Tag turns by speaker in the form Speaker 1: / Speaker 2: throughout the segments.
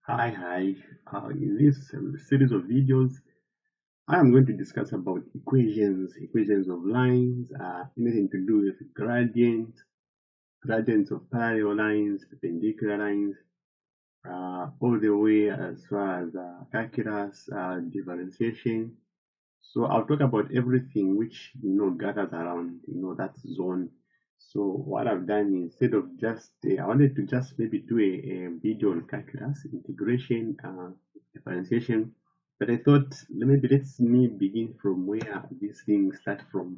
Speaker 1: Hi. In this series of videos, I am going to discuss about equations of lines, anything to do with gradients of parallel lines, perpendicular lines, all the way as far as calculus, differentiation. So I'll talk about everything which gathers around that zone. So what I've done, instead of just I wanted to just maybe do a video on calculus, integration, differentiation, but I thought maybe let's me begin from where these things start from,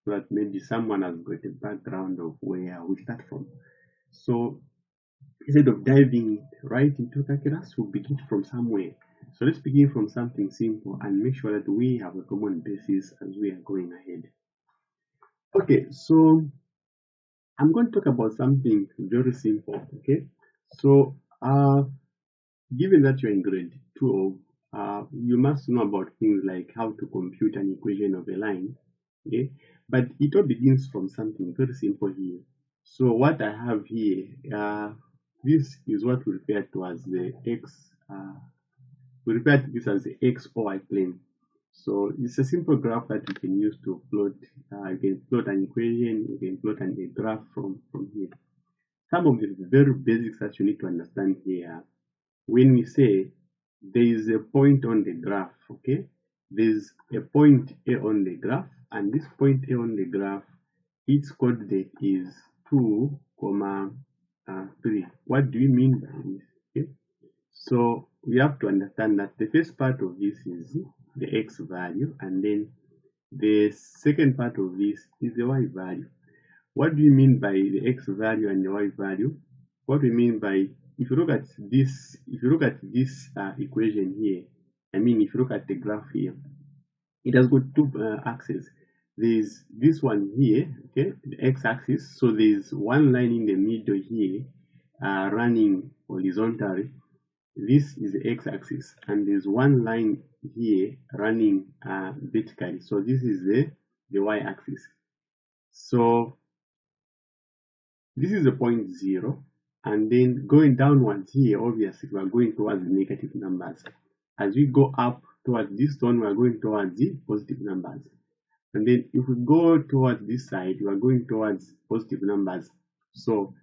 Speaker 1: so that maybe someone has got a background of where we start from. So instead of diving right into calculus, we'll begin from somewhere. So let's begin from something simple and make sure that we have a common basis as we are going ahead. Okay, so I'm going to talk about something very simple. Okay, so given that you're in grade 12, you must know about things like how to compute an equation of a line. Okay, but it all begins from something very simple here. So what I have here, this is what we refer to as the x. We refer to this as the XOY plane. So it's a simple graph that you can use to plot. You can plot an equation. You can plot a graph from here. Some of the very basics that you need to understand here. When we say there is a point on the graph, okay, there's a point A on the graph, and this point A on the graph, its coordinate is 2, 3. What do you mean by this? Okay? So we have to understand that the first part of this is the x value, and then the second part of this is the y value. What do you mean by the x value and the y value? What we mean by, if you look at this, equation here, I mean if you look at the graph here, it has got two axes. There's this one here, okay, the x-axis. So there's one line in the middle here, running horizontally. This is the x-axis, and there's one line here running vertically. So this is the y-axis. So this is the point 0, and then going downwards here, obviously we are going towards the negative numbers. As we go up towards this one, we are going towards the positive numbers. And then if we go towards this side, we are going towards positive numbers. So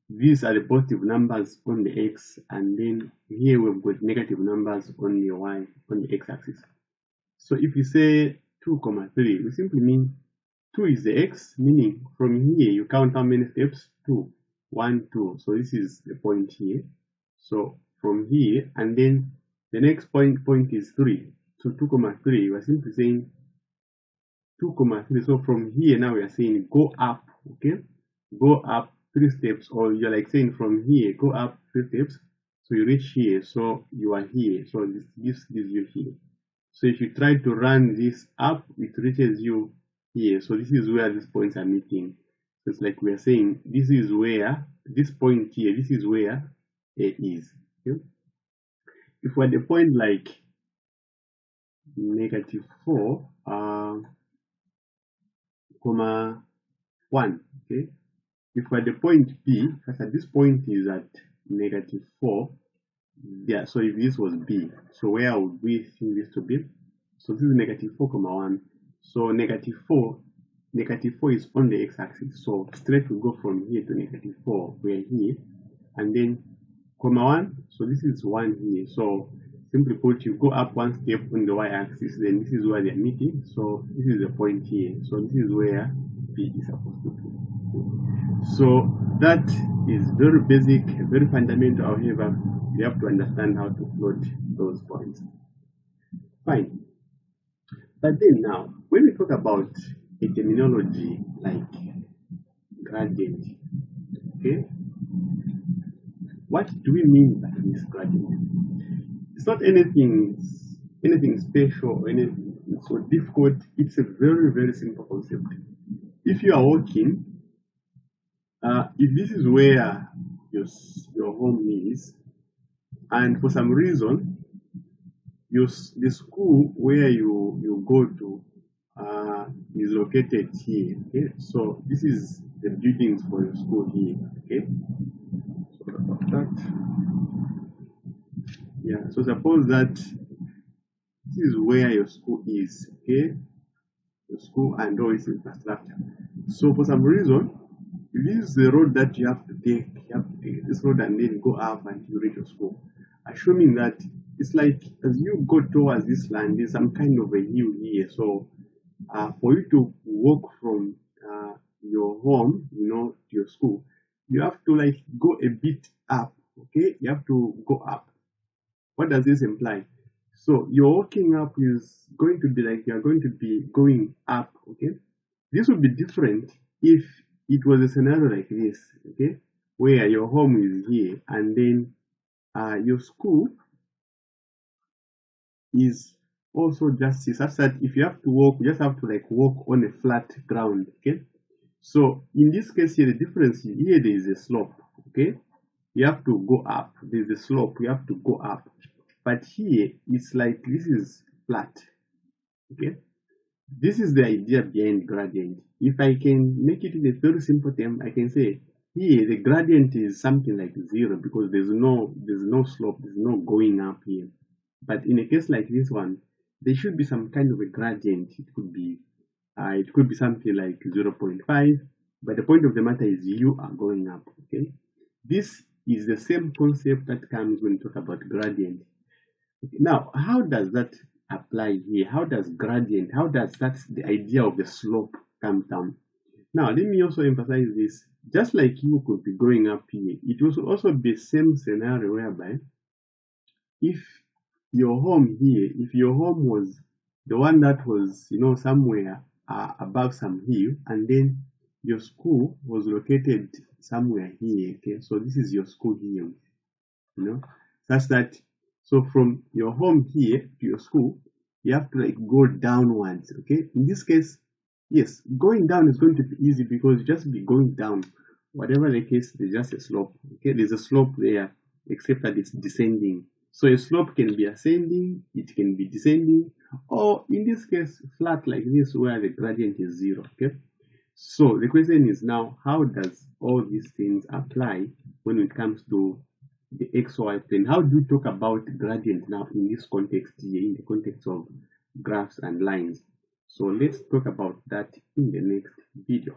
Speaker 1: these are the positive numbers on the x, and then here we've got negative numbers on the y, on the x-axis. So if we say 2, 3, we simply mean 2 is the x, meaning from here you count how many steps? 2. 1, 2. So this is the point here. So from here, and then the next point is 3. So 2, 3, we're simply saying 2, 3. So from here now we are saying go up, okay? Go up 3 steps, or you're like saying from here, go up 3 steps. So you reach here, so you are here. So this gives you here. So if you try to run this up, it reaches you here. So this is where these points are meeting. So it's like we are saying this is where this point here, this is where A is. Okay? If we're at the point like negative 4, 1, okay? If we're at the point B, because at this point is at negative 4, yeah, so if this was B, so where would we think this to be? So this is negative 4, 1. So negative 4 is on the x-axis. So straight we go from here to negative 4, we're here, and then 1. So this is 1 here. So simply put, you go up 1 step on the y-axis, then this is where they're meeting. So this is the point here. So this is where B is supposed to be. So that is very basic, very fundamental. However, you have to understand how to plot those points. Fine. But then now, when we talk about a terminology like gradient, okay, what do we mean by this gradient? It's not anything special or anything so difficult. It's a very, very simple concept. If you are walking, if this is where your home is, and for some reason the school where you go to is located here, okay? So this is the buildings for your school here, okay? So about that. Yeah, so suppose that this is where your school is, okay? Your school and all its infrastructure. So for some reason, this is the road that you have to take. You have to take this road and then go up until you reach your school. Assuming that it's like as you go towards this land, there's some kind of a hill here. So for you to walk from your home, to your school, you have to like go a bit up. Okay, you have to go up. What does this imply? So your walking up is going to be like you're going to be going up. Okay, this would be different if it was a scenario like this. Okay, where your home is here and then your school is also just such that if you have to walk, you just have to like walk on a flat ground. Okay, so in this case here, the difference here there is a slope. Okay, you have to go up. There's a slope. You have to go up. But here it's like this is flat. Okay, this is the idea behind gradient. If I can make it in a very simple term, I can say here the gradient is something like zero because there's no slope, there's no going up here. But in a case like this one, there should be some kind of a gradient. It could be something like 0.5. But the point of the matter is you are going up. Okay, this is the same concept that comes when you talk about gradient. Now, how does that apply here? How does the idea of the slope come down? Now, let me also emphasize this. Just like you could be going up here, it will also be the same scenario whereby if if your home was the one that was, somewhere above some hill, and then your school was located somewhere here, okay? So this is your school here, you know, such that so from your home here to your school, you have to like go downwards. Okay, in this case, yes, going down is going to be easy because you just be going down. Whatever the case, there's just a slope. Okay, there's a slope there, except that it's descending. So a slope can be ascending, it can be descending, or in this case, flat like this where the gradient is zero. Okay, so the question is now, how does all these things apply when it comes to the XY plane? How do we talk about gradient now in this context here, in the context of graphs and lines? So let's talk about that in the next video.